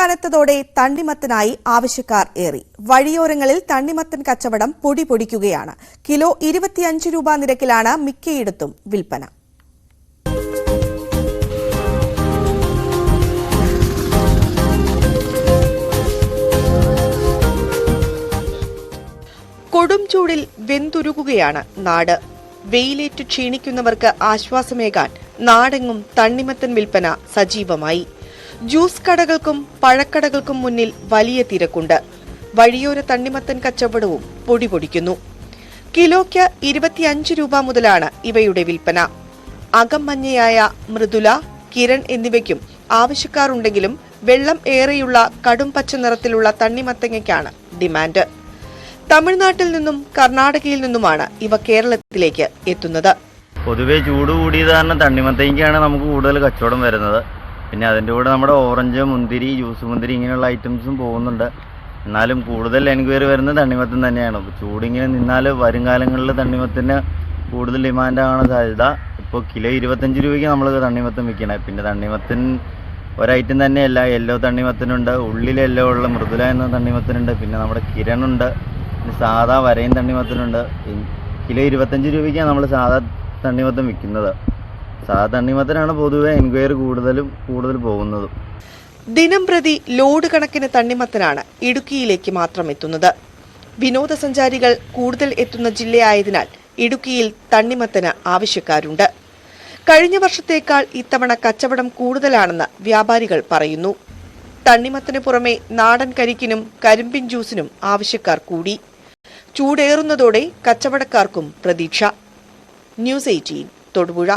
കനത്തതോടെ തണ്ണിമത്തനായി ആവശ്യക്കാർ ഏറി. വഴിയോരങ്ങളിൽ തണ്ണിമത്തൻ കച്ചവടം പൊടിപൊടിക്കുകയാണ്. കിലോ 25 രൂപ നിരക്കിലാണ് മിക്കയിടത്തും വിൽപ്പന. കൊടും ചൂടിൽ വെന്തുരുകുകയാണ് നാട്. വെയിലേറ്റ് ക്ഷീണിക്കുന്നവർക്ക് ആശ്വാസമേകാൻ നാടെങ്ങും തണ്ണിമത്തൻ വിൽപ്പന സജീവമായി. ജ്യൂസ് കടകൾക്കും പഴക്കടകൾക്കും മുന്നിൽ വലിയ തിരക്കുണ്ട്. വഴിയോര തണ്ണിമത്തൻ കച്ചവടവും പൊടിപൊടിക്കുന്നു. കിലോയ്ക്ക് 25 രൂപ മുതലാണ് ഇവയുടെ വിൽപ്പന. അകമഞ്ഞയായ മൃദുല, കിരൺ എന്നിവയ്ക്കും ആവശ്യക്കാരുണ്ടെങ്കിലും വെള്ളം ഏറെയുള്ള കടും പച്ച നിറത്തിലുള്ള തണ്ണിമത്തങ്ങയ്ക്കാണ് ഡിമാൻഡ്. തമിഴ്നാട്ടിൽ നിന്നും കർണാടകയിൽ നിന്നുമാണ് ഇവ കേരളത്തിലേക്ക് എത്തുന്നത്. പൊതുവെ ചൂട് കൂടിയത് കാരണം തണ്ണിമത്തങ്ങയ്ക്കാണ് നമുക്ക് കൂടുതൽ കച്ചവടം വരുന്നത്. പിന്നെ അതിൻ്റെ കൂടെ നമ്മുടെ ഓറഞ്ച്, മുന്തിരി, ജ്യൂസ് മുന്തിരി ഇങ്ങനെയുള്ള ഐറ്റംസും പോകുന്നുണ്ട്. എന്നാലും കൂടുതൽ എൻക്വയറി വരുന്നത് തണ്ണിമത്തൻ തന്നെയാണ്. ചൂടിങ്ങനെ നിന്നാൽ വരും കാലങ്ങളിൽ തണ്ണിമത്തന് കൂടുതൽ ഡിമാൻഡാണ് സാധ്യത. ഇപ്പോൾ കിലോ 25 രൂപയ്ക്ക് നമ്മൾ തണ്ണിമത്തൻ വിൽക്കണേ. പിന്നെ തണ്ണിമത്തൻ ഒരൈറ്റം തന്നെയല്ല, യെല്ലോ തണ്ണിമത്തനുണ്ട്, ഉള്ളിൽ യെല്ലോ ഉള്ള മൃദുല എന്ന തണ്ണിമത്തനുണ്ട്, പിന്നെ നമ്മുടെ കിരണുണ്ട്, പിന്നെ സാധാ വരയും തണ്ണിമത്തനുണ്ട്. കിലോ 25 രൂപയ്ക്കാണ് നമ്മൾ സാധാ തണ്ണിമത്തൻ വിൽക്കുന്നത്. സാധാ തണ്ണിമത്തനാണ് പൊതുവെ എൻക്വയറി കൂടുതൽ പോകുന്നതും. ദിനം പ്രതി ലോഡ് കണക്കിന് തണ്ണിമത്തനാണ് ഇടുക്കിയിലേക്ക് മാത്രം എത്തുന്നത്. വിനോദസഞ്ചാരികൾ കൂടുതൽ എത്തുന്ന ജില്ലയായതിനാൽ ഇടുക്കിയിൽ തണ്ണിമത്തന് ആവശ്യക്കാരുണ്ട്. കഴിഞ്ഞ വർഷത്തേക്കാൾ ഇത്തവണ കച്ചവടം കൂടുതലാണെന്ന് വ്യാപാരികൾ പറയുന്നു. തണ്ണിമത്തന് പുറമെ നാടൻ കരിക്കിനും കരിമ്പിൻ ജ്യൂസിനും ആവശ്യക്കാർ കൂടി. ചൂടേറുന്നതോടെ കച്ചവടക്കാർക്കും പ്രതീക്ഷ. ന്യൂസ് 18 തൊടുപുഴ.